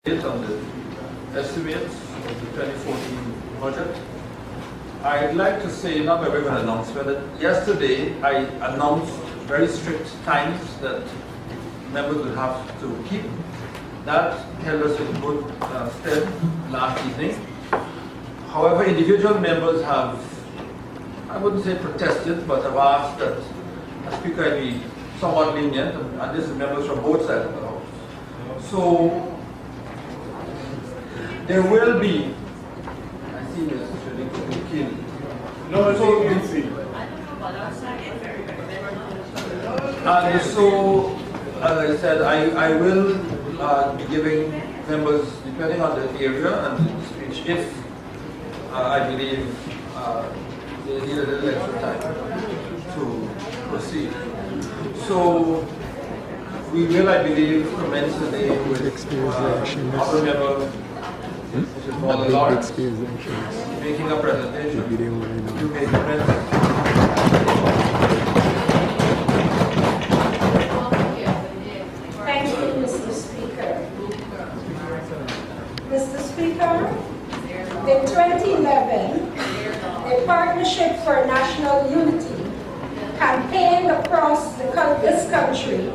On the estimates of the 2014 budget. I'd like to say, not by way of an announcement, that yesterday I announced very strict times that members would have to keep. That held us in good stead last evening. However, individual members have, I wouldn't say protested, but have asked that the Speaker be somewhat lenient, and this is members from both sides of the House. So, there will be, I see Mr. Shadid. No, so, you can see. And so, as I said, I will be giving members, depending on the area and the speech, if I believe they need a little extra time to proceed. So, we will, I believe, commence the day with Honorable Member making a presentation. You may commence. Thank you, Mr. Speaker. Mr. Speaker, in 2011, a Partnership for National Unity campaigned across this country,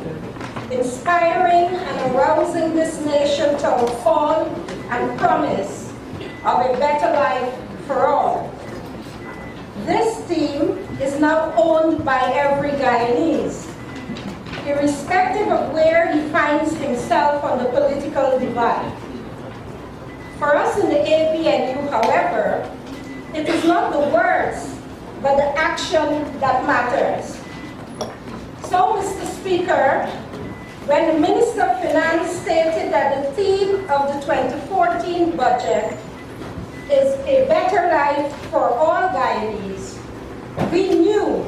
inspiring and arousing this nation to a call and promise of a better life for all. This theme is now owned by every Guyanese, irrespective of where he finds himself on the political divide. For us in the APNU, however, it is not the words, but the action that matters. So, Mr. Speaker, when the Minister of Finance stated that the theme of the 2014 budget is a better life for all Guyanese, we knew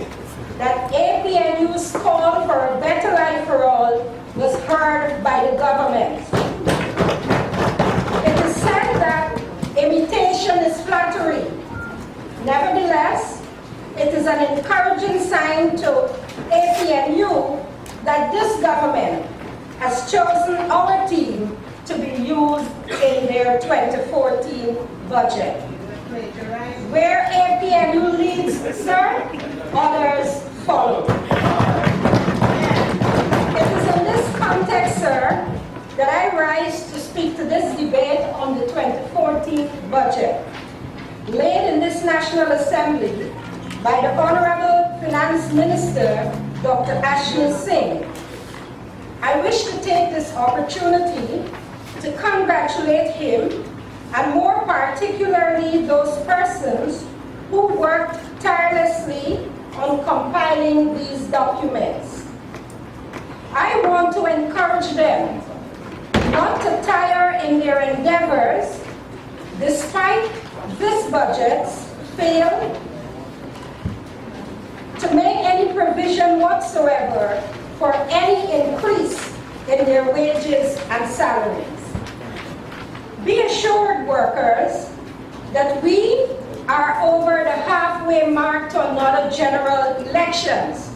that APNU's call for a better life for all was heard by the government. It is said that imitation is flattery. Nevertheless, it is an encouraging sign to APNU that this government has chosen our team to be used in their 2014 budget. Where APNU leads, sir, others follow. It is in this context, sir, that I rise to speak to this debate on the 2014 budget, laid in this National Assembly by the Honorable Finance Minister, Dr. Ashni Singh. I wish to take this opportunity to congratulate him, and more particularly those persons who worked tirelessly on compiling these documents. I want to encourage them not to tire in their endeavors, despite this budget's fail to make any provision whatsoever for any increase in their wages and salaries. Be assured, workers, that we are over the halfway mark to another general elections,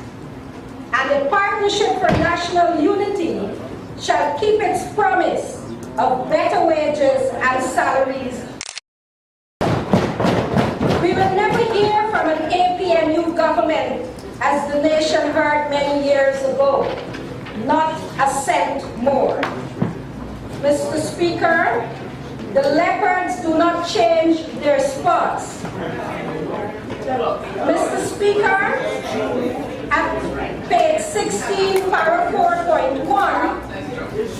and the Partnership for National Unity shall keep its promise of better wages and salaries. We will never hear from an APNU government as the nation heard many years ago, not a cent more. Mr. Speaker, the leopards do not change their spots. Mr. Speaker, at page 16, paragraph 4.1,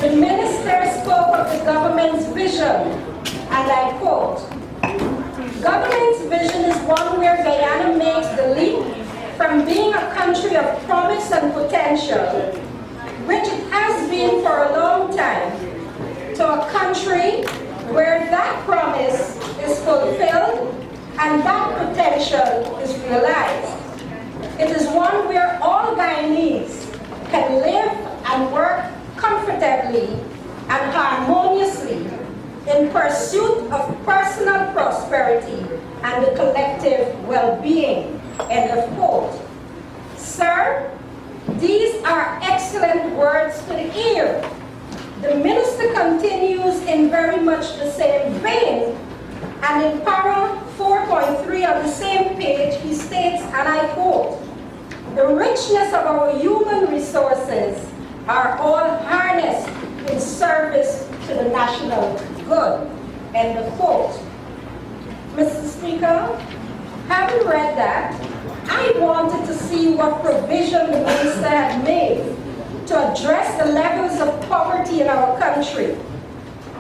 the minister spoke of the government's vision, and I quote, "Government's vision is one where Guyana makes the leap from being a country of promise and potential, which it has been for a long time, to a country where that promise is fulfilled and that potential is realized. It is one where all Guyanese can live and work comfortably and harmoniously in pursuit of personal prosperity and the collective well-being." End of quote. Sir, these are excellent words to the ear, The minister continues in very much the same vein, and in para 4.3 of the same page, he states, and I quote, "The richness of our human resources are all harnessed in service to the national good," end of quote. Mr. Speaker, having read that, I wanted to see what provision the minister had made to address the levels of poverty in our country,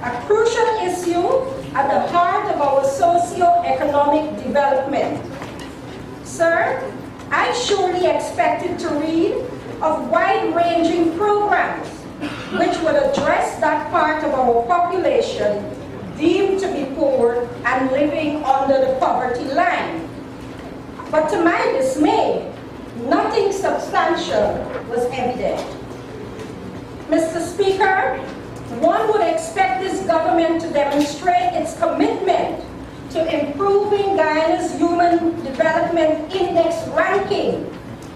a crucial issue at the heart of our socio-economic development. Sir, I surely expected to read of wide-ranging programs which would address that part of our population deemed to be poor and living under the poverty line. But to my dismay, nothing substantial was evident. Mr. Speaker, one would expect this government to demonstrate its commitment to improving Guyana's Human Development Index ranking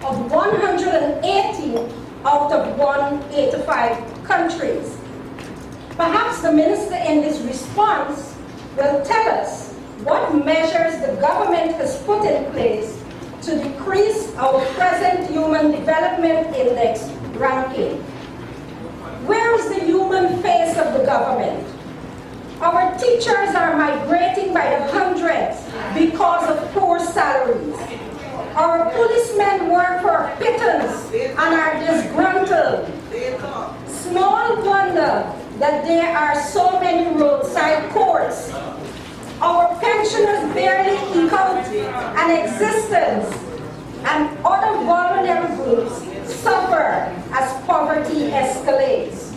of 180 out of 185 countries. Perhaps the minister in his response will tell us what measures the government has put in place to decrease our present Human Development Index ranking. Where is the human face of the government? Our teachers are migrating by the hundreds because of poor salaries. Our policemen work for a pittance and are disgruntled. Small wonder that there are so many roadside courts. Our pensioners barely eke out an existence, and other vulnerable groups suffer as poverty escalates.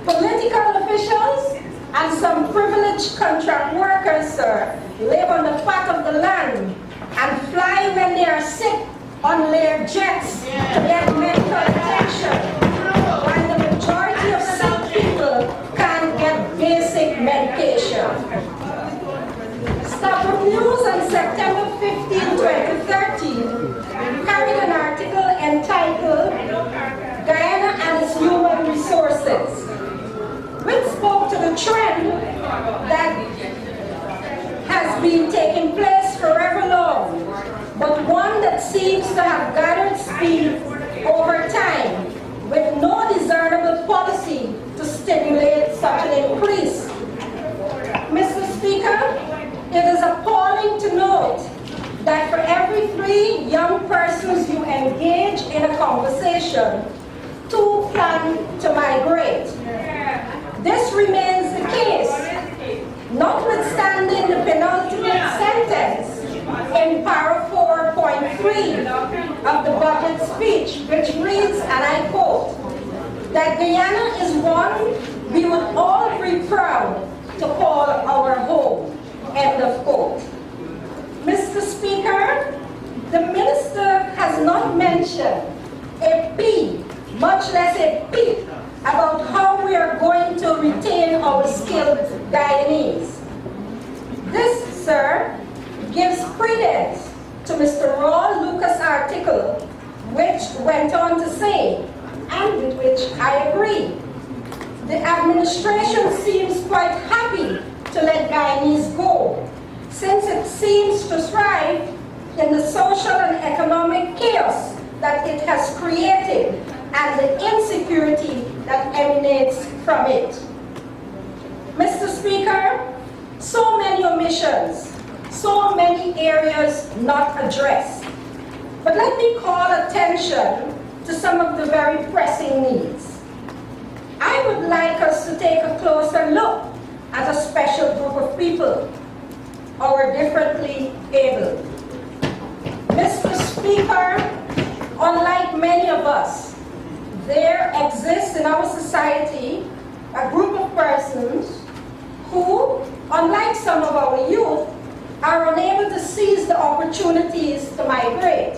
Political officials and some privileged contract workers, sir, live on the fat of the land and fly when they are sick on their jets to get medical attention, while the majority of sick people can't get basic medication. Stop News on September 15, 2013 carried an article entitled "Guyana and its Human Resources," which spoke to the trend that has been taking place forever long, but one that seems to have gathered speed over time, with no discernible policy to stimulate such an increase. Mr. Speaker, it is appalling to note that for every 3 young persons you engage in a conversation, 2 plan to migrate. This remains the case, notwithstanding the penultimate sentence in para 4.3 of the budget speech, which reads, and I quote, that Guyana is one we would all be proud to call our home, end of quote. Mr. Speaker, the minister has not mentioned a P, much less a peep, about how we are going to retain our skilled Guyanese. This, sir, gives credence to Mr. Raw Lucas' article, which went on to say, and with which I agree, the administration seems quite happy to let Guyanese go, since it seems to thrive in the social and economic chaos that it has created and the insecurity that emanates from it. Mr. Speaker, so many omissions, so many areas not addressed. But let me call attention to some of the very pressing needs. I would like us to take a closer look at a special group of people, our differently abled. Mr. Speaker, unlike many of us, there exists in our society a group of persons who, unlike some of our youth, are unable to seize the opportunities to migrate.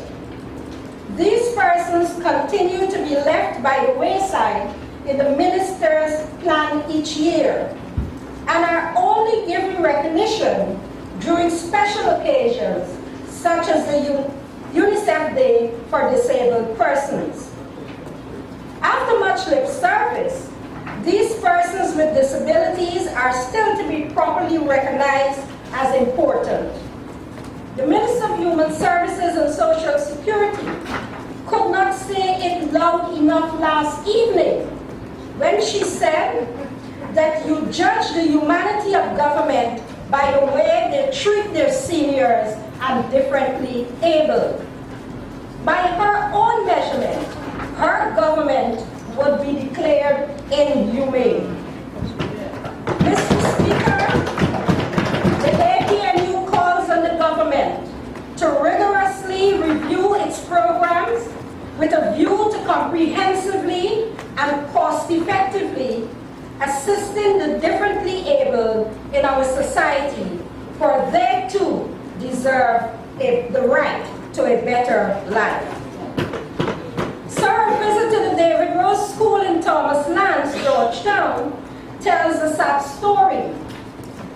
These persons continue to be left by the wayside in the minister's plan each year and are only given recognition during special occasions such as the UNICEF Day for Disabled Persons. After much lip service, these persons with disabilities are still to be properly recognized as important. The Minister of Human Services and Social Security could not say it loud enough last evening when she said that you judge the humanity of government by the way they treat their seniors and differently able. By her own measurement, her government would be declared inhumane. Mr. Speaker, the APNU calls on the government to rigorously review its programs with a view to comprehensively and cost-effectively assisting the differently able in our society, for they too deserve the right to a better life. Sir, a visit to the David Rose School in Thomas Lance, Georgetown, tells a sad story.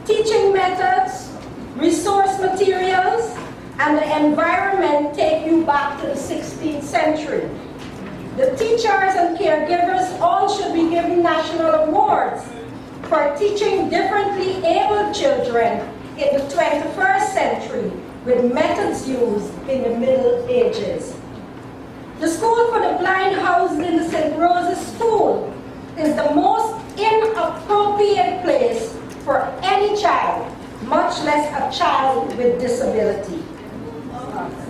Teaching methods, resource materials, and the environment take you back to the 16th century. The teachers and caregivers all should be given national awards for teaching differently abled children in the 21st century with methods used in the Middle Ages. The School for the Blind housed in the St. Rose's School is the most inappropriate place for any child, much less a child with disability.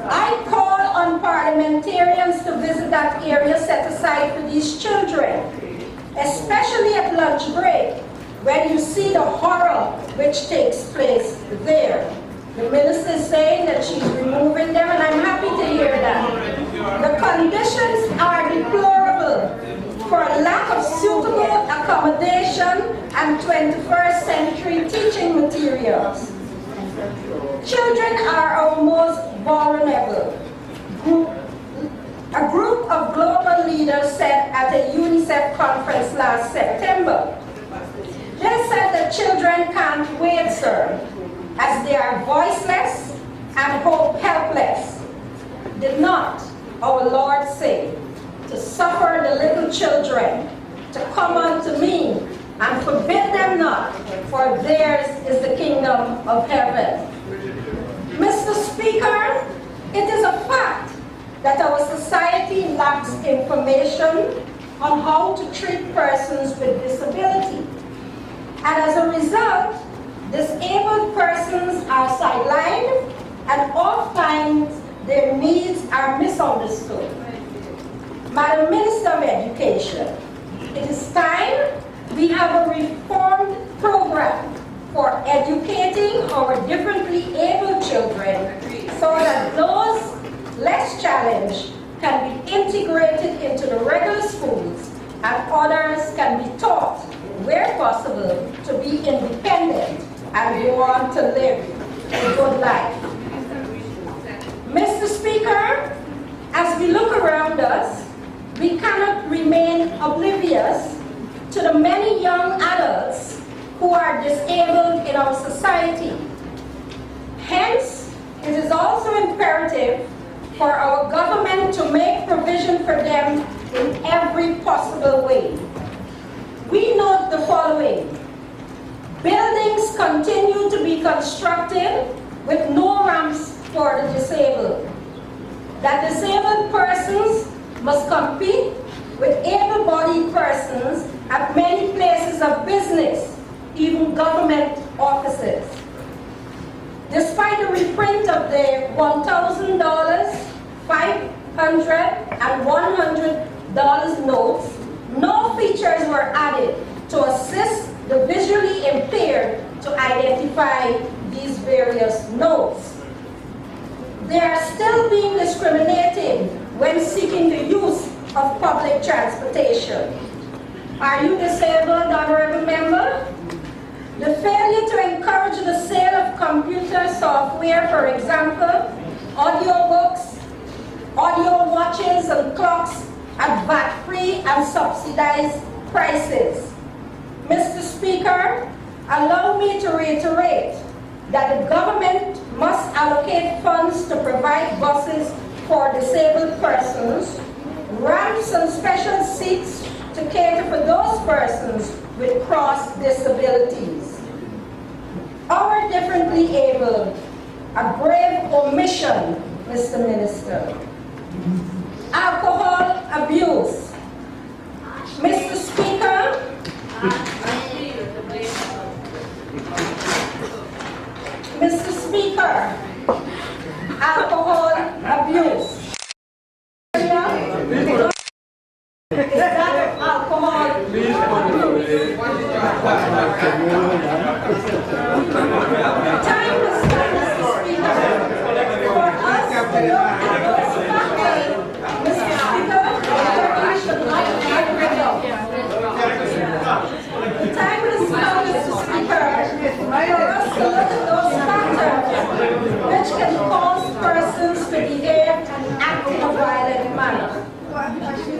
I call on parliamentarians to visit that area set aside for these children, especially at lunch break, when you see the horror which takes place there. The minister is saying that she's removing them, and I'm happy to hear that. The conditions are deplorable for a lack of suitable accommodation and 21st century teaching materials. Children are our most vulnerable group. A group of global leaders said at a UNICEF conference last September. They said that children can't wait, sir, as they are voiceless and hope helpless. Did not our Lord say to suffer the little children to come unto me and forbid them not, for theirs is the kingdom of heaven? Mr. Speaker, it is a fact that our society lacks information on how to treat persons with disability. And as a result, disabled persons are sidelined and oftentimes their needs are misunderstood. Madam Minister of Education, it is time we have a reformed program for educating our differently able children so that those less challenged can be integrated into the regular schools and others can be taught, where possible, to be independent and go on to live a good life. Mr. Speaker, as we look around us, we cannot remain oblivious to the many young adults who are disabled in our society. Hence, it is also imperative for our government to make provision for them in every possible way. We note the following. Buildings continue to be constructed with no ramps for the disabled. That disabled persons must compete with able-bodied persons at many places of business, even government offices. Despite the reprint of the $1,000, $500, and $100 notes, no features were added to assist the visually impaired to identify these various notes. They are still being discriminated when seeking the use of public transportation. Are you disabled, honorable member? The failure to encourage the sale of computer software, for example, audiobooks, audio watches and clocks at VAT-free and subsidized prices. Mr. Speaker, allow me to reiterate that the government must allocate funds to provide buses for disabled persons, ramps and special seats to cater for those persons with cross disabilities. Our differently able, a grave omission, Mr. Minister. Alcohol abuse. Mr. Speaker, Mr. Speaker, alcohol abuse. Is that alcohol? Time has come, Mr. Speaker, for us to look at those factors, Mr. Speaker, that we should not get rid of. The time has come, Mr. Speaker, for us to look at those factors which can cause persons to behave and act in a violent manner.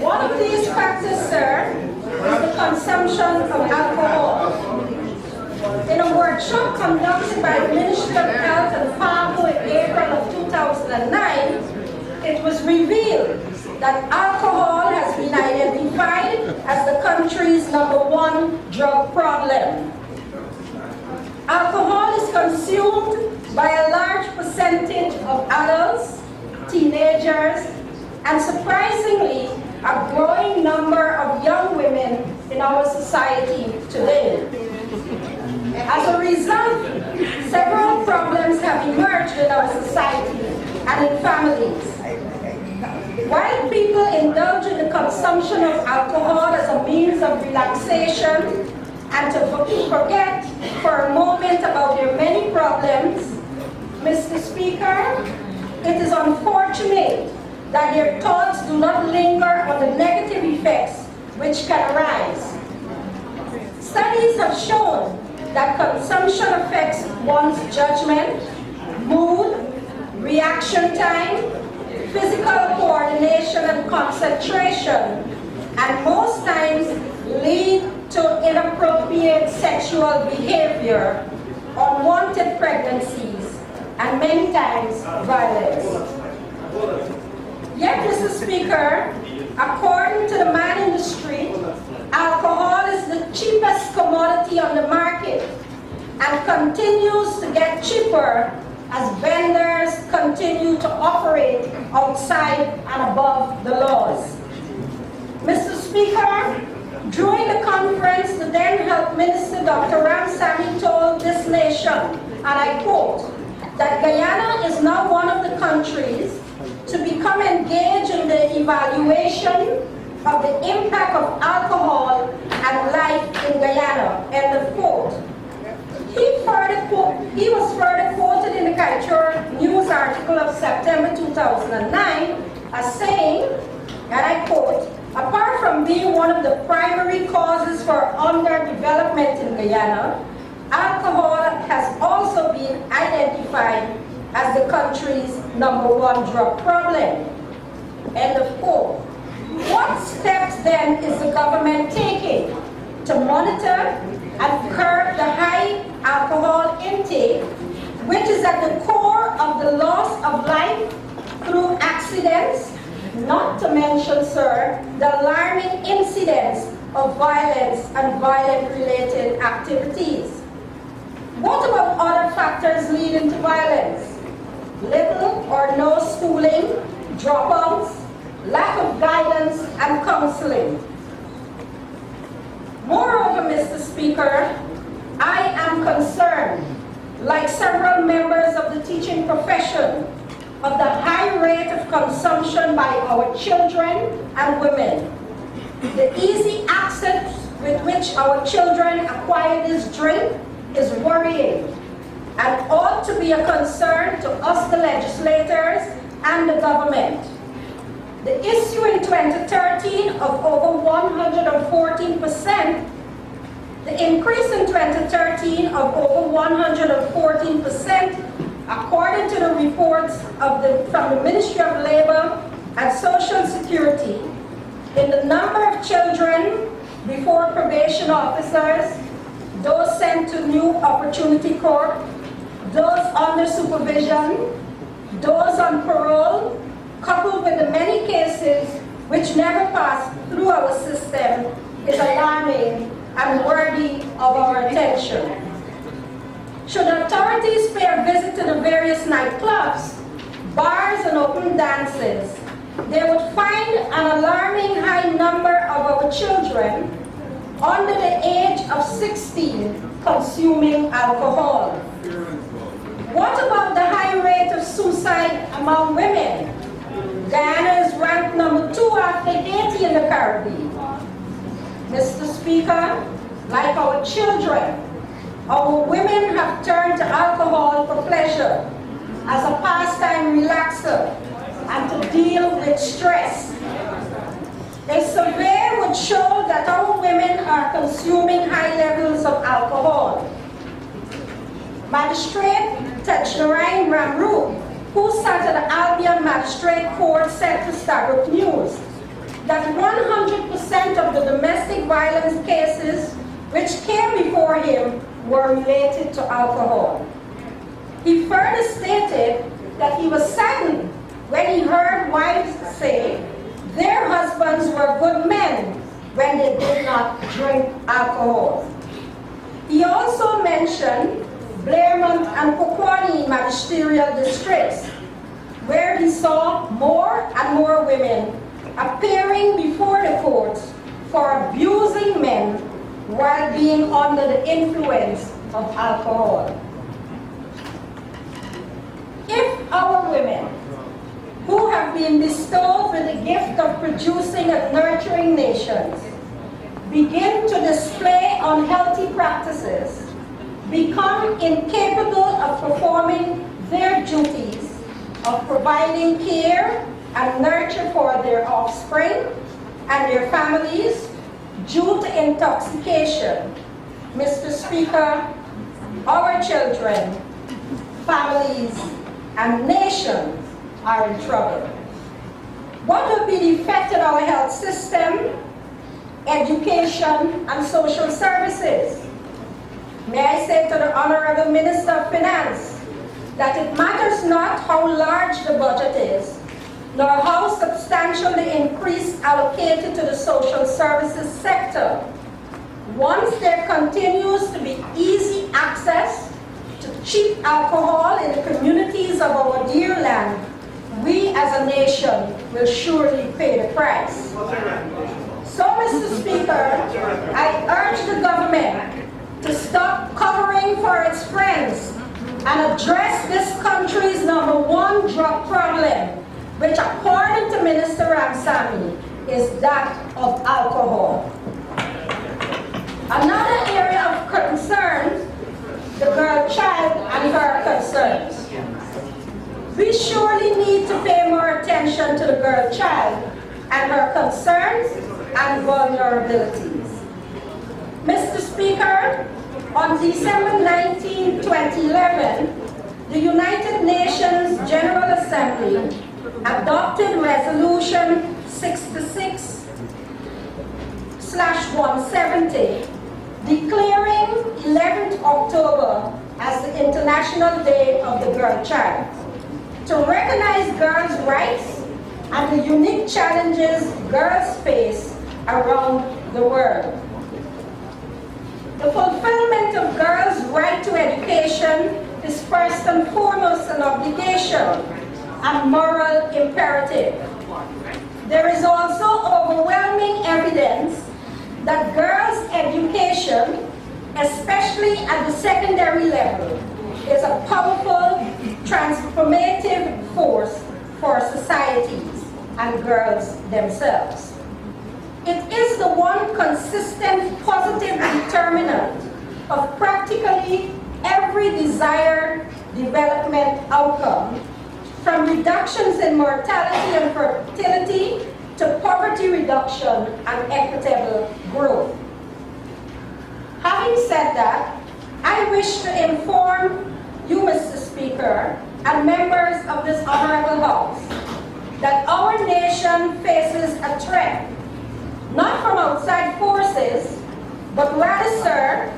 One of these factors, sir, is the consumption of alcohol. In a workshop conducted by the Ministry of Health and Farm in April of 2009, it was revealed that alcohol has been identified as the country's #1 drug problem. Alcohol is consumed by a large percentage of adults, teenagers, and surprisingly, a growing number of young women in our society today. As a result, several problems have emerged in our society and in families. While people indulge in the consumption of alcohol as a means of relaxation and to forget for a moment about their many problems, Mr. Speaker, it is unfortunate that their thoughts do not linger on the negative effects which can arise. Studies have shown that consumption affects one's judgment, mood, reaction time, physical coordination and concentration, and most times lead to inappropriate sexual behavior, unwanted pregnancies, and many times violence. Yet, Mr. Speaker, according to the man in the street, alcohol is the cheapest commodity on the market and continues to get cheaper as vendors continue to operate outside and above the laws. Mr. Speaker, during the conference, the then Health Minister, Dr. Ramsamy, told this nation, and I quote, that Guyana is now one of the countries to become engaged in the evaluation of the impact of alcohol and life in Guyana, end of quote. He was further quoted in the Culture News article of September 2009 as saying, and I quote, apart from being one of the primary causes for underdevelopment in Guyana, alcohol has also been identified as the country's #1 drug problem. End of quote. What steps then is the government taking to monitor and curb the high alcohol intake, which is at the core of the loss of life through accidents, not to mention, sir, the alarming incidents of violence and violent-related activities? What about other factors leading to violence? Little or no schooling, dropouts, lack of guidance and counseling. Moreover, Mr. Speaker, I am concerned, like several members of the teaching profession, of the high rate of consumption by our children and women. The easy access with which our children acquire this drink is worrying and ought to be a concern to us, the legislators, and the government. The issue in 2013 of over 114%, the increase in 2013 of over 114%, according to the reports from the Ministry of Labor and Social Security, in the number of children before probation officers, those sent to New Opportunity Corps, those under supervision, those on parole, coupled with the many cases which never passed through our system, is alarming and worthy of our attention. Should authorities pay a visit to the various nightclubs, bars, and open dances, they would find an alarming high number of our children under the age of 16 consuming alcohol. What about the high rate of suicide among women? Guyana is ranked number 2 after Haiti in the Caribbean. Mr. Speaker, like our children, our women have turned to alcohol for pleasure, as a pastime relaxer, and to deal with stress. A survey would show that our women are consuming high levels of alcohol. Magistrate Technarain Ramru, who sat at the Albion Magistrate Court, said to Starbuck News that 100% of the domestic violence cases which came before him were related to alcohol. He further stated that he was saddened when he heard wives say their husbands were good men when they did not drink alcohol. He also mentioned Blairmont and Pokwani magisterial districts, where he saw more and more women appearing before the courts for abusing men while being under the influence of alcohol. If our women, who have been bestowed with the gift of producing and nurturing nations, begin to display unhealthy practices, become incapable of performing their duties of providing care and nurture for their offspring and their families due to intoxication, Mr. Speaker, our children, families, and nations are in trouble. What would be the effect on our health system, education, and social services? May I say to the Honorable Minister of Finance that it matters not how large the budget is, nor how substantial the increase allocated to the social services sector. Once there continues to be easy access to cheap alcohol in the communities of our dear land, we as a nation will surely pay the price. So, Mr. Speaker, I urge the government to stop covering for its friends and address this country's #1 drug problem, which according to Minister Ramsamy is that of alcohol. Another area of concern, the girl child and her concerns. We surely need to pay more attention to the girl child and her concerns and vulnerabilities. Mr. Speaker, on December 19, 2011, the United Nations General Assembly adopted Resolution 66/170, declaring 11th October as the International Day of the Girl Child, to recognize girls' rights and the unique challenges girls face around the world. The fulfillment of girls' right to education is first and foremost an obligation and moral imperative. There is also overwhelming evidence that girls' education, especially at the secondary level, is a powerful, transformative force for societies and girls themselves. It is the one consistent positive determinant of practically every desired development outcome, from reductions in mortality and fertility to poverty reduction and equitable growth. Having said that, I wish to inform you, Mr. Speaker, and members of this honorable House, that our nation faces a threat, not from outside forces, but rather, sir,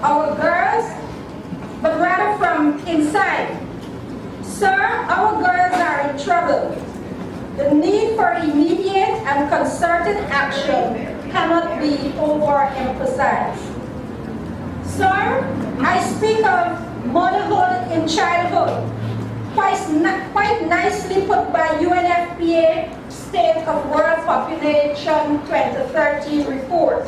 our girls, but rather from inside. Sir, our girls are in trouble. The need for immediate and concerted action cannot be overemphasized. Sir, I speak of motherhood in childhood, quite nicely put by UNFPA State of World Population 2013 report.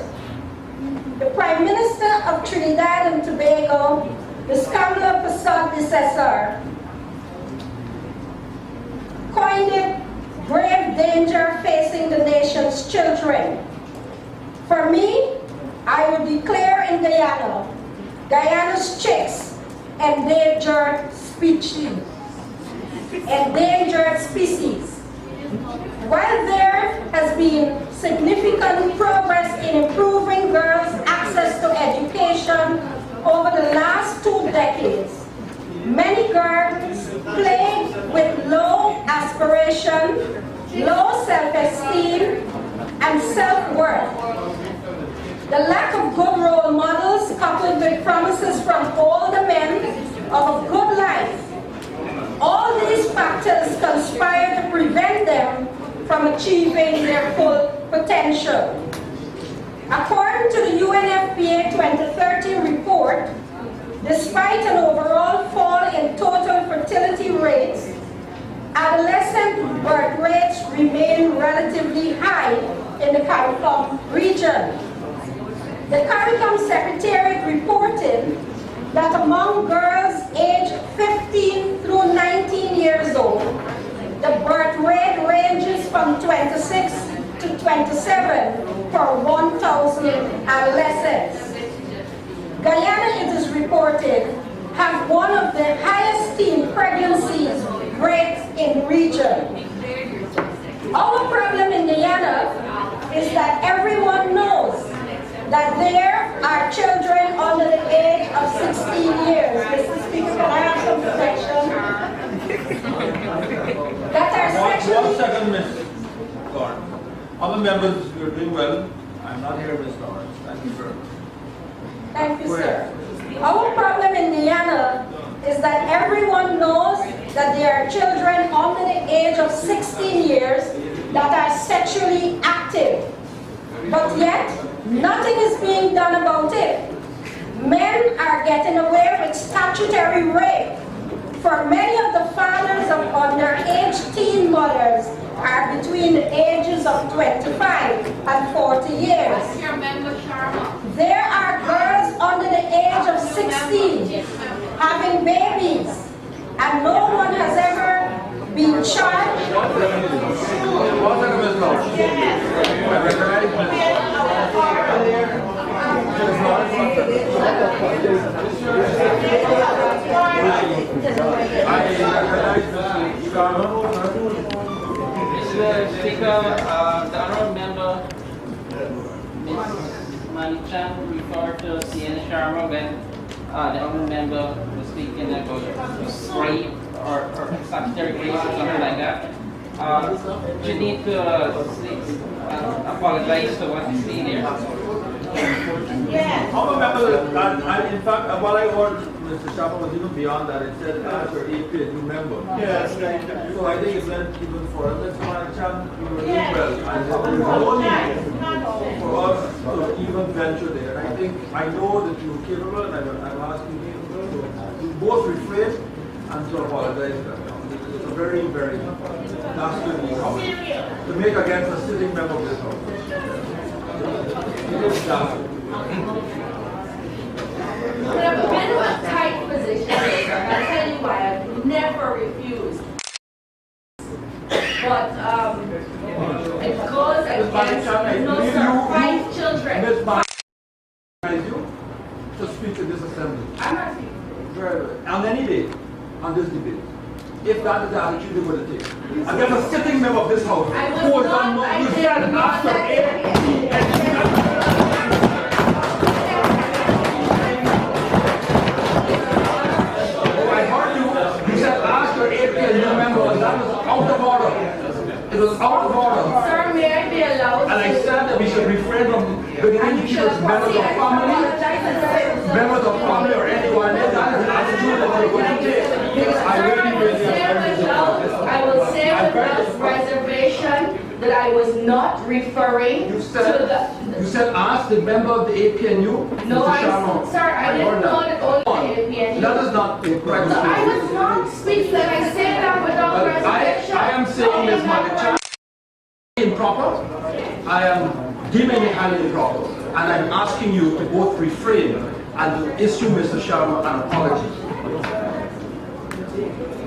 The Prime Minister of Trinidad and Tobago, the Scamla Prasad Desessar, coined it grave danger facing the nation's children. For me, I would declare in Guyana's chicks endangered species. While there has been significant progress in improving girls' access to education over the last 2 decades, many girls plagued with low aspiration, low self-esteem, and self-worth. The lack of good role models coupled with promises from older men of a good life, all these factors conspire to prevent them from achieving their full potential. According to the UNFPA 2013 report, despite an overall fall in total fertility rates, adolescent birth rates remain relatively high in the CARICOM region. The CARICOM Secretariat reported that among girls aged 15 through 19 years old, the birth rate ranges from 26 to 27 per 1,000 adolescents. Guyana, it is reported, have one of the highest teen pregnancies rates in region. Our problem in Guyana is that everyone knows that there are children under the age of 16 years. Mr. Speaker, can I have some protection? That are sexually... One second, Ms. Lawrence. Other members, you're doing well. I'm not here, Ms. Lawrence. Thank you very much. Thank you, sir. Our problem in Guyana is that everyone knows that there are children under the age of 16 years that are sexually active. But yet, nothing is being done about it. Men are getting away with statutory rape. For many of the fathers of underage teen mothers are between the ages of 25 and 40 years. There are girls under the age of 16 having babies, and no one has ever been charged. Mr. Speaker, the honourable member, Ms. Manichan, referred to Sienna Sharma when the honourable member was speaking about rape or statutory rape or something like that. You need to apologize for what you see there. Honourable member, in fact, what I heard, Mr. Sharma, was even beyond that. It said after 8 days, you remember. Yes. So I think it went even further. Let's find a chance we were doing well. And there is no need for us to even venture there. And I know that you're capable, and I'm asking you to both refrain and to apologize. It's a very, very dastardly comment to make against a sitting member of this house. It is dastardly. But I've been in a tight position, I'll tell you why, I've never refused. But it goes against no surprise children. Ms. you to speak to this assembly. I'm not speaking. Very well. On any day, on this debate. If that is the attitude you're going to take. Against a sitting member of this house. I was not, I did not that It was out of order. Sir, may I be allowed? And I said that we should refrain from beginning to members of family, or anyone else. That is an attitude that we're going to take. I will say without reservation that I was not referring to the You said ask the member of the APNU? No, Mr. Sharma. sir, I didn't heard know that. that only the APNU. That is not correct. So I was not speaking, like I said that without But reservation. I am saying, Ms. Malicha, improper. I am deeming it highly improper. And I'm asking you to both refrain and to issue Mr. Sharma an apology.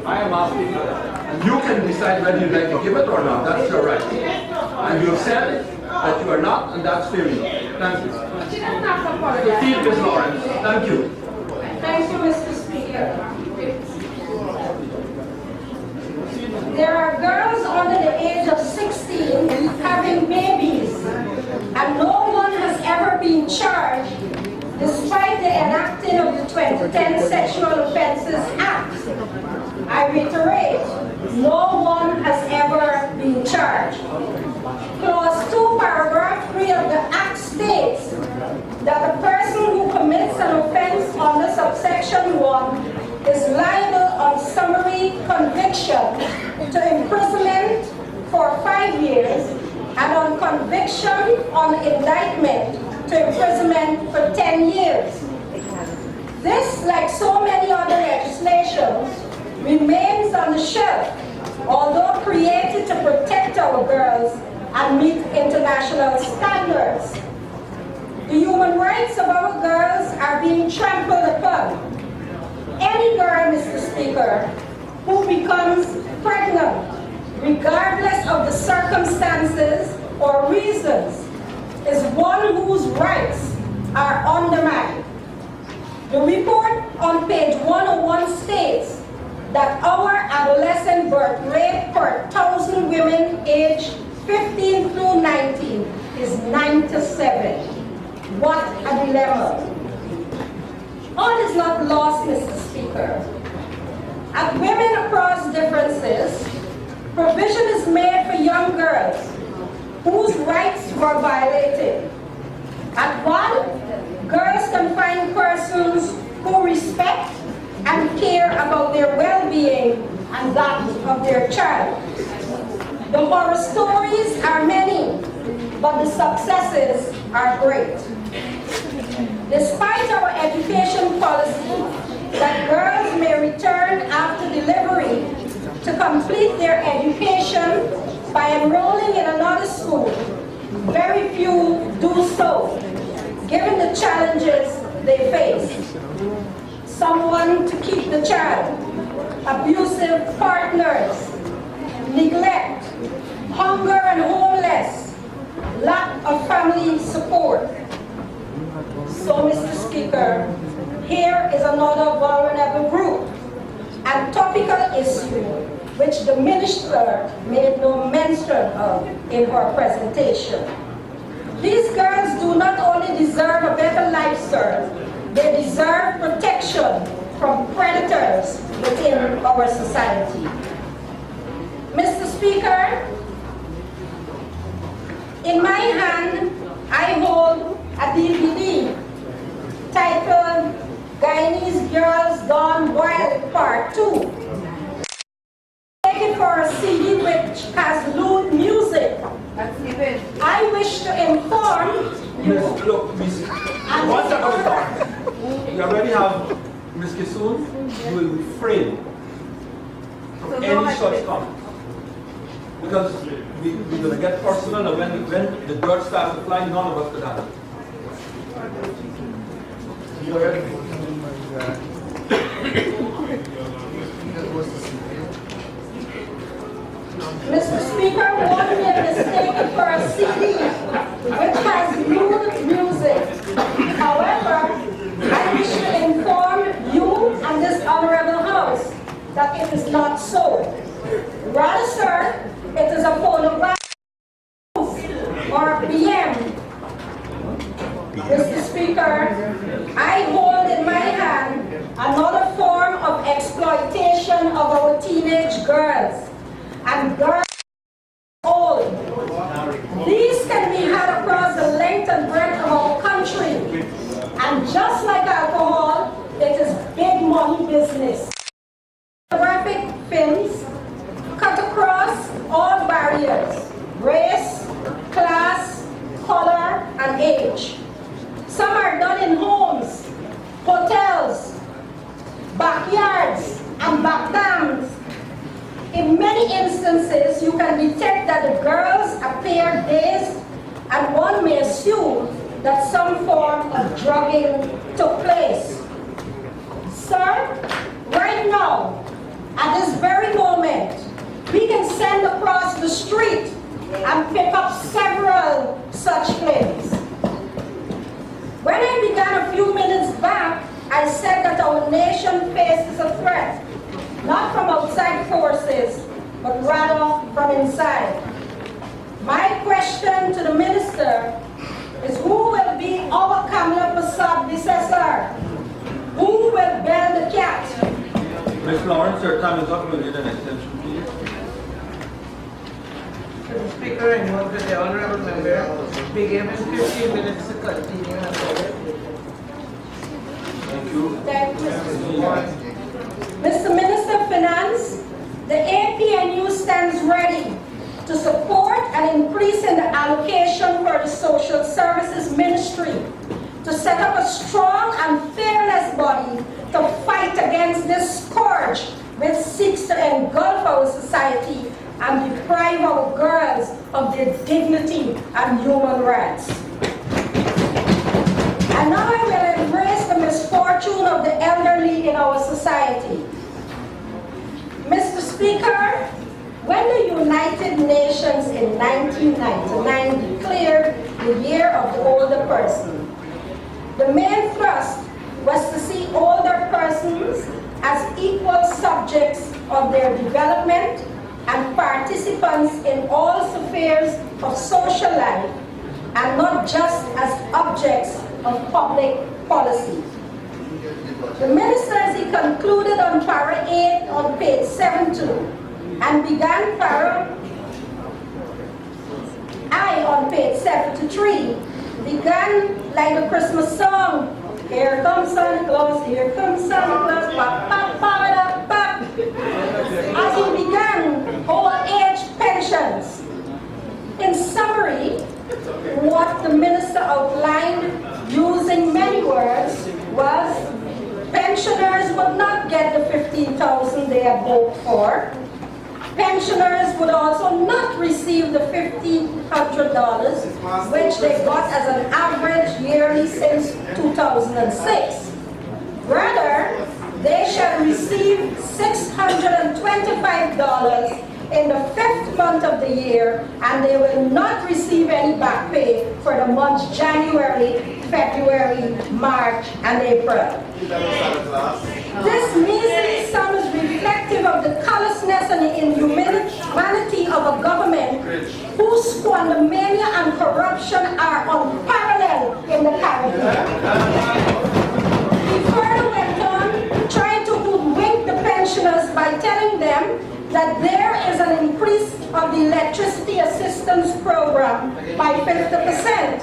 I am asking you, and you can decide whether you'd like to give it or not. That's your right. And you have said that you are not, and that's fair enough. Thank you. She doesn't have to apologize. Proceed, Ms. Lawrence. Thank you. Thank you, Mr. Speaker. There are girls under the age of 16 having babies, and no one has ever been charged despite the enacting of the 2010 Sexual Offences Act. I reiterate, no one has ever been charged. Clause 2, paragraph 3 of the Act states that a person who commits an offense under subsection 1 is liable on summary conviction to imprisonment for 5 years and on conviction on indictment to imprisonment for 10 years. This, like so many other legislations, remains on the shelf, although created to protect our girls and meet international standards. The human rights of our girls are being trampled upon. Any girl, Mr. Speaker, who becomes pregnant, regardless of the circumstances or reasons, is one whose rights are undermined. The report on page 101 states that our adolescent birth rate per 1,000 women aged 15 through 19 is 9 to 7. What a dilemma. All is not lost, Mr. Speaker. As women across differences, provision is made for young girls whose rights were violated. At one, girls can find persons who respect and care about their well-being and that of their child. The horror stories are many, but the successes are great. Despite our education policy that girls may return after delivery to complete their education by enrolling in another school, very few do so, given the challenges they face. Someone to keep the child, abusive partners, neglect, hunger and homeless, lack of family support. So, Mr. Speaker, here is another vulnerable group and topical issue which the Minister made no mention of in her presentation. These girls do not only deserve a better life, sir, they deserve protection from predators within our society. Mr. Speaker, in my hand, I hold a DVD titled Guyanese Girls Gone Wild Part 2. Taken for a CD which has lewd music. I wish to inform you. Look, Miss, once I come talk, you already have Ms. Kisoon, you will refrain from any such comment. Because we're going to get personal, and when the dirt starts to fly, none of us could handle it. You already? Mr. Speaker, one may mistake it for a CD which has lewd music. However, I wish to inform you and this honorable house that it is not so. Rather, sir, it is a phonograph or a PM. Mr. Speaker, I hold in my hand another form of exploitation of our teenage girls and girls old. These can be had across the length and breadth of our country. And just like alcohol, it is big money business. Graphic films cut across all barriers, race, class, color, and age. backyards and back dams. In many instances, you can detect that the girls appear dazed, and one may assume that some form of drugging took place. Sir, right now, at this very moment, we can send across the street and pick up several such claims. When I began a few minutes back, I said that our nation faces a threat, not from outside forces, but rather from inside. My question to the minister is, who will be our Kamala Prasad predecessor? Who will bear the cat? Ms. Lawrence, your time is up. Will you need an extension, please? Mr. Speaker, I note that the honorable member be given 15 minutes to continue. Thank you. Thank you. Mr. Minister of Finance, the APNU stands ready to support an increase in the allocation for the Social Services Ministry to set up a strong and fearless body to fight against this scourge which seeks to engulf our society and deprive our girls of their dignity and human rights. And now I will embrace the misfortune of the elderly in our society. Mr. Speaker, when the United Nations in 1999 declared the Year of the Older Person, the main thrust was to see older persons as equal subjects of their development and participants in all spheres of social life, and not just as objects of public policy. The minister, as he concluded on para 8 on page 72 and began para I on page 73, began like the Christmas song, here comes Santa Claus, here comes Santa Claus, pop, pop, pop, pop. As he began old age pensions. In summary, what the minister outlined using many words was pensioners would not get the $15,000 they had hoped for. Pensioners would also not receive the $1,500, which they got as an average yearly since 2006. Rather, they shall receive $625 in the 5th month of the year, and they will not receive any back pay for the months January, February, March, and April. This measly sum is reflective of the callousness and the inhumanity of a government whose squandermania and corruption are unparalleled in the Caribbean. He further went on, trying to hoodwink the pensioners by telling them that there is an increase of the electricity assistance program by 50%,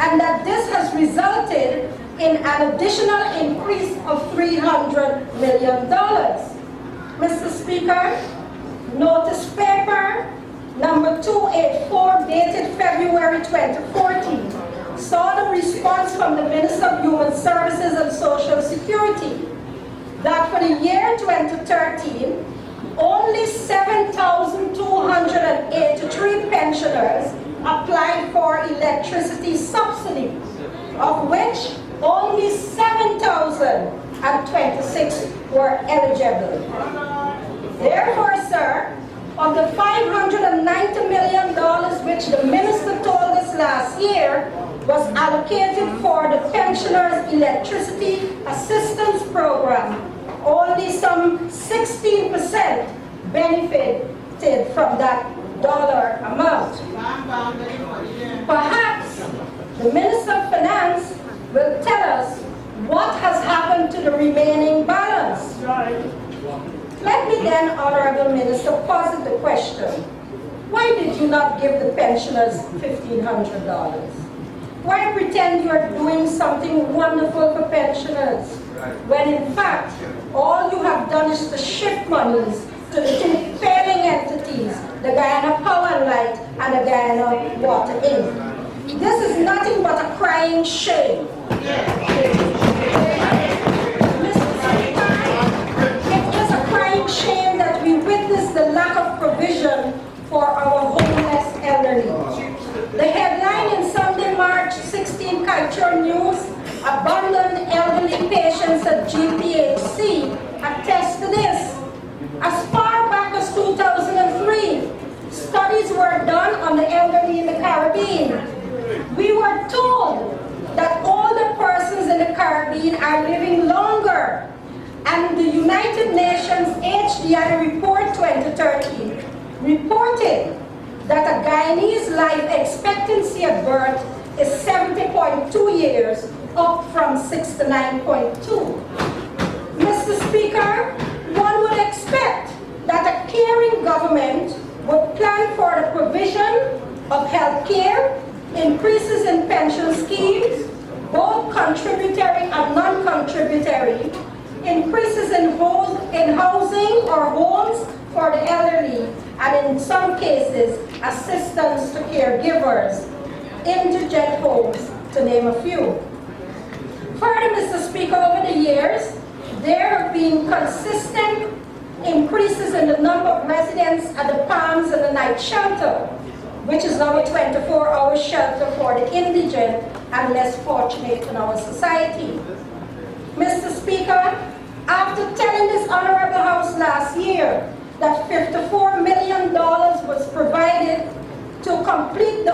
and that this has resulted in an additional increase of $300 million. Mr. Speaker, notice paper number 284 dated February 2014 saw the response from the Minister of Human Services and Social Security that for the year 2013, only 7,283 pensioners applied for electricity subsidy, of which only 7,026 were eligible. Therefore, sir, of the $590 million which the minister told us last year was allocated for the pensioners' electricity assistance program, only some 16% benefited from that dollar amount. Perhaps the Minister of Finance will tell us what has happened to the remaining balance. Let me then, Honorable Minister, posit the question. Why did you not give the pensioners $1,500? Why pretend you are doing something wonderful for pensioners, when in fact, all you have done is to shift monies to the two failing entities, the Guyana Power and Light and the Guyana Water Inc. This is nothing but a crying shame. Mr. Speaker, Cultural News, abandoned elderly patients at GPHC attest to this. As far back as 2003, studies were done on the elderly in the Caribbean. We were told that older persons in the Caribbean are living longer, and the United Nations HDI Report 2013 reported that a Guyanese life expectancy at birth is 70.2 years, up from 69.2. Mr. Speaker, one would expect that a caring government would plan for the provision of health care, increases in pension schemes, both contributory and non-contributory, increases in housing or homes for the elderly, and in some cases, assistance to caregivers, indigent homes, to name a few. Further, Mr. Speaker, over the years, there have been consistent increases in the number of residents at the Palms and the Night Shelter, which is now a 24-hour shelter for the indigent and less fortunate in our society. Mr. Speaker, after telling this Honorable House last year that $54 million was provided to complete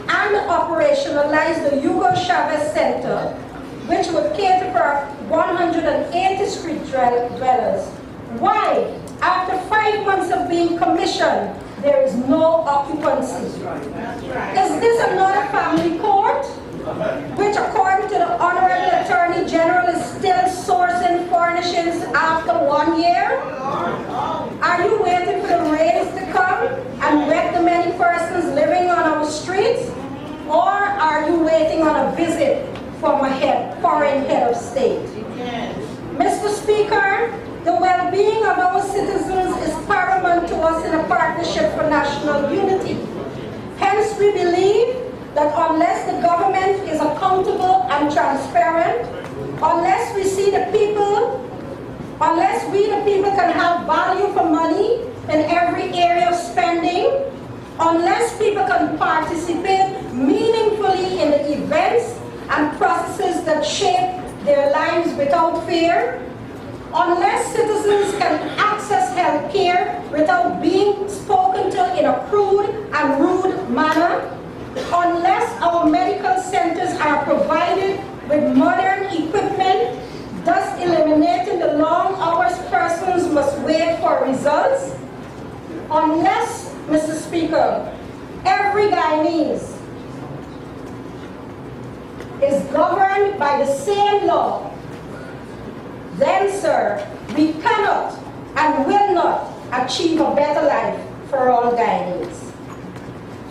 and operationalize the Hugo Chavez Center, which would cater for 180 street dwellers. Why, after 5 months of being commissioned, there is no occupancy? Is this another family court, which according to the Honorable Attorney General is still sourcing furnishings after 1 year? Are you waiting for the rains to come and wet the many persons living on our streets? Or are you waiting on a visit from a foreign head of state? Mr. Speaker, the well-being of our citizens is paramount to us in a partnership for national unity. Hence, we believe that unless the government is accountable and transparent, unless we the people can have value for money in every area of spending, unless people can participate meaningfully in the events and processes that shape their lives without fear, unless citizens can access health care without being spoken to in a crude and rude manner, unless our medical centers are provided with modern equipment, thus eliminating the long hours persons must wait for results, unless, Mr. Speaker, every Guyanese is governed by the same law, then, sir, we cannot and will not achieve a better life for all Guyanese.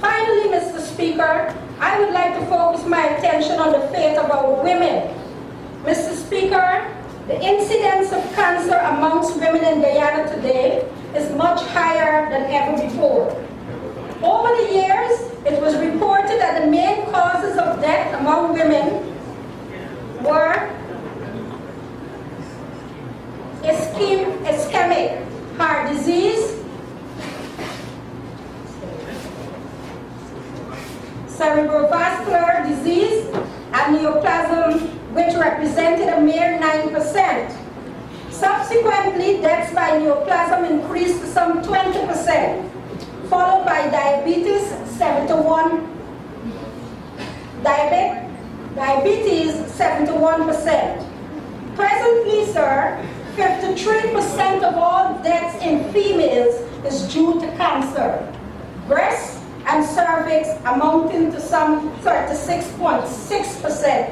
Finally, Mr. Speaker, I would like to focus my attention on the fate of our women. Mr. Speaker, the incidence of cancer amongst women in Guyana today is much higher than ever before. Over the years, it was reported that the main causes of death among women were ischemic heart disease, cerebrovascular disease, and neoplasm, which represented a mere 9%. Subsequently, deaths by neoplasm increased to some 20%, followed by diabetes, 71%. Presently, sir, 53% of all deaths in females is due to cancer. Breast and cervix amounting to some 36.6%.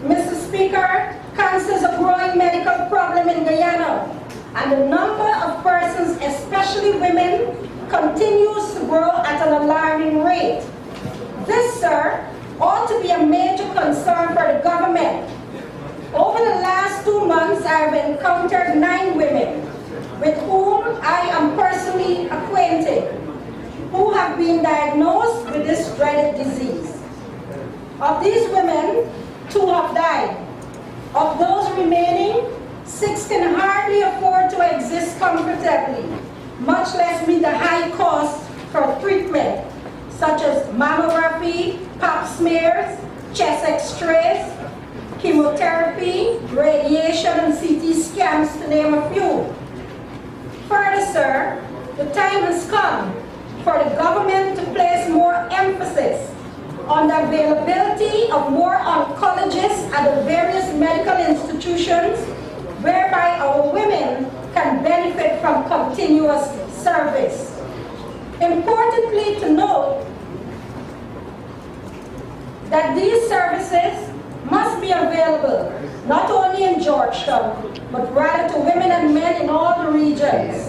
Mr. Speaker, cancer is a growing medical problem in Guyana, and the number of persons, especially women, continues to grow at an alarming rate. This, sir, ought to be a major concern for the government. Over the last 2 months, I have encountered 9 women with whom I am personally acquainted who have been diagnosed with this dreaded disease. Of these women, 2 have died. Of those remaining, 6 can hardly afford to exist comfortably, much less meet the high cost for treatment. such as mammography, pap smears, chest x-rays, chemotherapy, radiation, and CT scans, to name a few. Further, sir, the time has come for the government to place more emphasis on the availability of more oncologists at the various medical institutions, whereby our women can benefit from continuous service. Importantly to note that these services must be available not only in Georgetown, but rather to women and men in all the regions.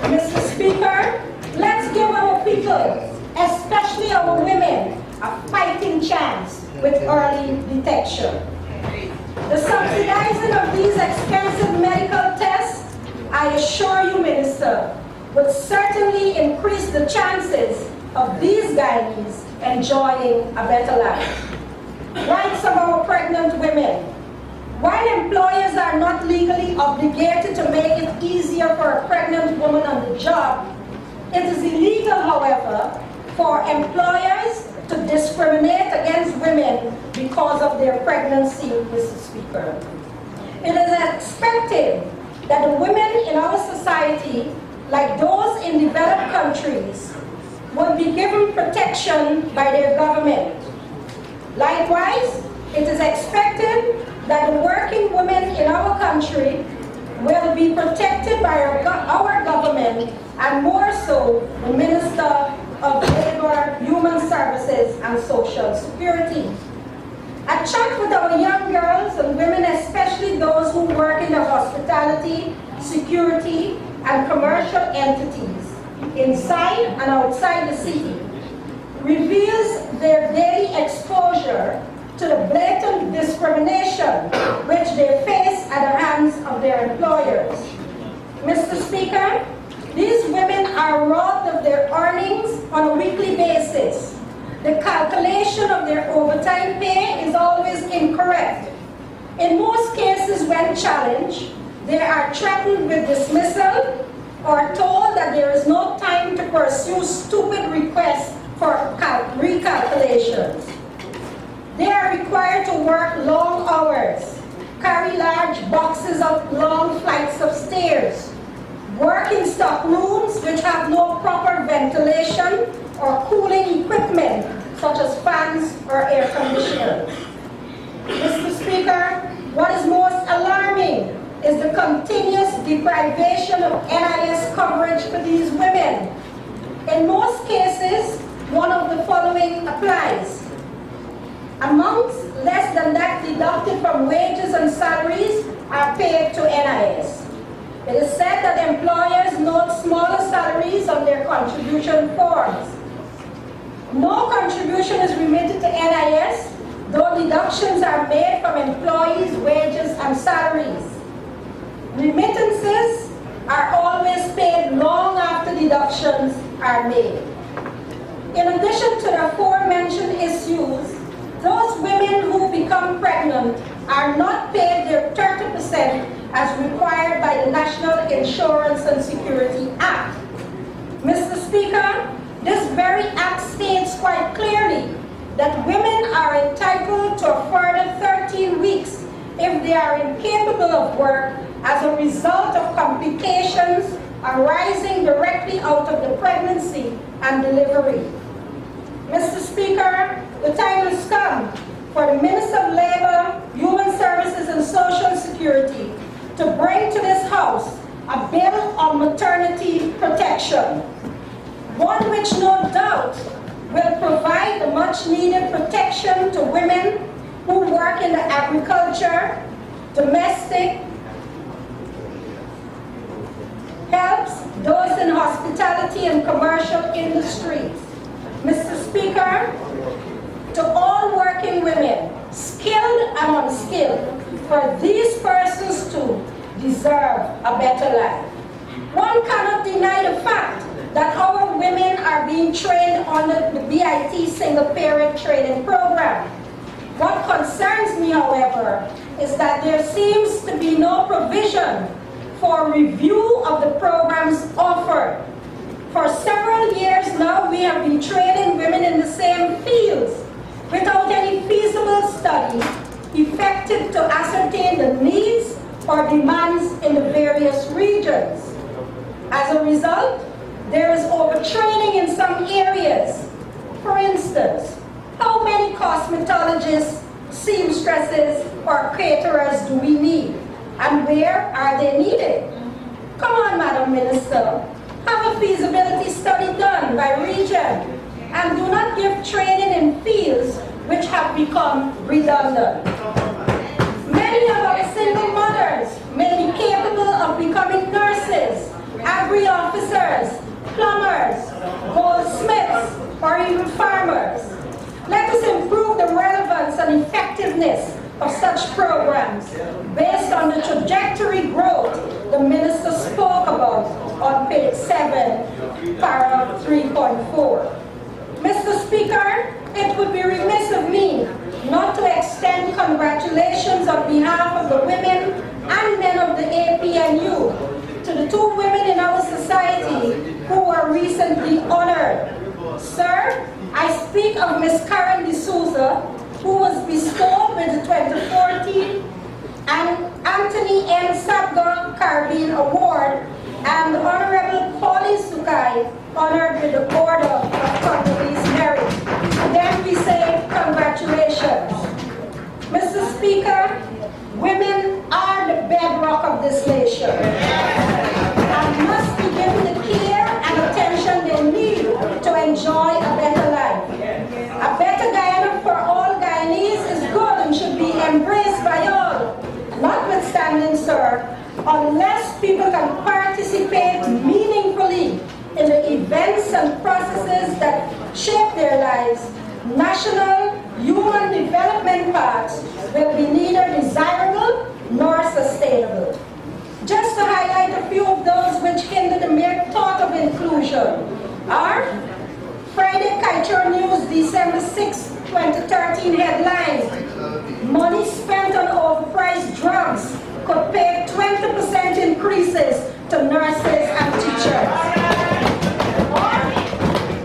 Mr. Speaker, let's give our people, especially our women, a fighting chance with early detection. The subsidizing of these expensive medical tests, I assure you, Minister, would certainly increase the chances of these gynaes enjoying a better life. Rights of our pregnant women. While employers are not legally obligated to make it easier for a pregnant woman on the job, it is illegal, however, for employers to discriminate against women because of their pregnancy, Mr. Speaker. It is expected that the women in our society, like those in developed countries, will be given protection by their government. Likewise, it is expected that the working women in our country will be protected by our government, and more so the Minister of Labor, Human Services and Social Security. A chat with our young girls and women, especially those who work in the hospitality, security and commercial entities inside and outside the city, reveals their daily exposure to the blatant discrimination which they face at the hands of their employers. Mr. Speaker, these women are robbed of their earnings on a weekly basis. The calculation of their overtime pay is always incorrect. In most cases, when challenged, they are threatened with dismissal or told that there is no time to pursue stupid requests for recalculations. They are required to work long hours, carry large boxes up long flights of stairs, work in stock rooms which have no proper ventilation or cooling equipment, such as fans or air conditioners. Mr. Speaker, what is most alarming is the continuous deprivation of NIS coverage for these women. In most cases, one of the following applies. Amounts less than that deducted from wages and salaries are paid to NIS. It is said that employers note smaller salaries on their contribution forms. No contribution is remitted to NIS, though deductions are made from employees' wages and salaries. Remittances are always paid long after deductions are made. In addition to the aforementioned issues, those women who become pregnant are not paid their 30% as required by the National Insurance and Security Act. Mr. Speaker, this very act states quite clearly that women are entitled to a further 13 weeks if they are incapable of work as a result of complications arising directly out of the pregnancy and delivery. Mr. Speaker, the time has come for the Minister of Labor, Human Services and Social Security to bring to this House a bill on maternity protection, one which no doubt will provide the much needed protection to women who work in the agriculture, domestic, helps those in hospitality and commercial industries. Mr. Speaker, to all working women, skilled and unskilled, for these persons to deserve a better life. One cannot deny the fact that our women are being trained under the BIT single parent training program. What concerns me, however, is that there seems to be no provision for review of the programs offered. For several years now, we have been training women in the same fields without any feasible study effective to ascertain the needs or demands in the various regions. As a result, there is overtraining in some areas. For instance, how many cosmetologists, seamstresses, or caterers do we need? And where are they needed? Come on, Madam Minister, have a feasibility study done by region, and do not give training in fields which have become redundant. Many of our single mothers may be capable of becoming nurses, agri officers, plumbers, goldsmiths, or even farmers. Let us improve the relevance and effectiveness of such programs based on the trajectory growth the Minister spoke about on page 7, paragraph 3.4. Mr. Speaker, it would be remiss of me not to extend congratulations on behalf of the women and men of the APNU to the 2 women in our society who were recently honored. Sir, I speak of Ms. Karen D'Souza, who was bestowed with the 2014 and Anthony M. Sabga Carabine Award, and the Honorable Pauline Sukai, honored with the Order of Congolese Merit. Then we say congratulations. Mr. Speaker, women are the bedrock of this nation and must be given the care and attention they need to enjoy a better life. A better Guyana for all Guyanese is good and should be embraced by all. Notwithstanding, sir, unless people can participate meaningfully in the events and processes that shape their lives, national human development paths will be neither desirable nor sustainable. Just to highlight a few of those which hinder the mere thought of inclusion are Friday Culture News, December 6, 2013 headline: money spent on overpriced drugs could pay 20% increases to nurses and teachers.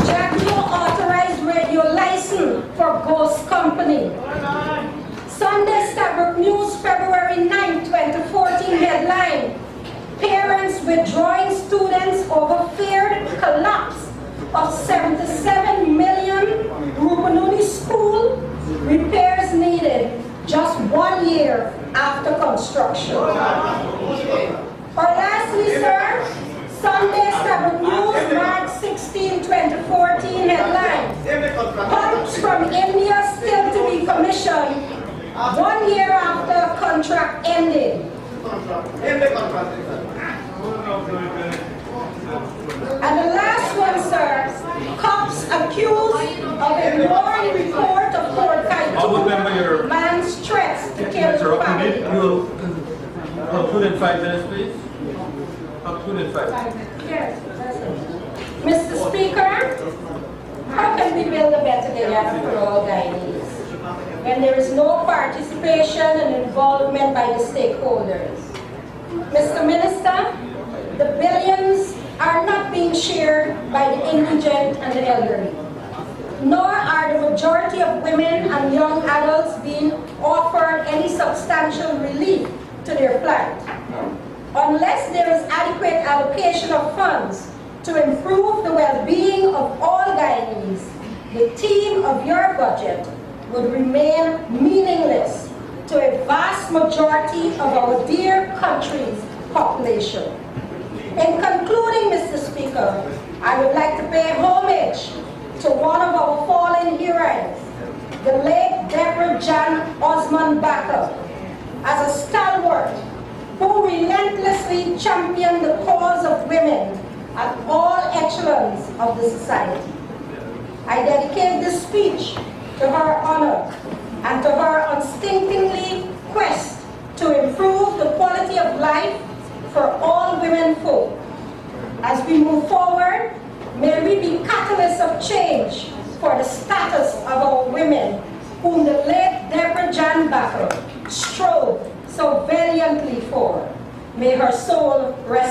Jagio authorized radio license for Ghost Company. Sunday Stabrook News, February 9, 2014 headline: parents withdrawing students over feared collapse of 77 million Rupununi School, repairs needed just 1 year after construction. Or lastly, sir, Sunday Stabrook News, March 16, 2014 headline: pumps from India still to be commissioned 1 year after contract ended. And the last one, sir, cops accused of ignoring report of Fort Kaituma man's threats to kill his family. You'll conclude in 5 minutes, please. Conclude in 5 minutes. Yes, that's it. Mr. Speaker, how can we build a better Guyana for all Guyanese when there is no participation and involvement by the stakeholders? Mr. Minister, the billions are not being shared by the indigent and the elderly, nor are the majority of women and young adults being offered any substantial relief to their plight. Unless there is adequate allocation of funds to improve the well-being of all Guyanese, the theme of your budget would remain meaningless to a vast majority of our dear country's population. In concluding, Mr. Speaker, I would like to pay homage to one of our fallen heroes, the late Deborah Jan Osman Bakker, as a stalwart who relentlessly championed the cause of women at all echelons of the society. I dedicate this speech to her honor and to her unstintingly quest to improve the quality of life for all women folk. As we move forward, may we be catalysts of change for the status of our women, whom the late Deborah Jan Bakker strove so valiantly for. May her soul rest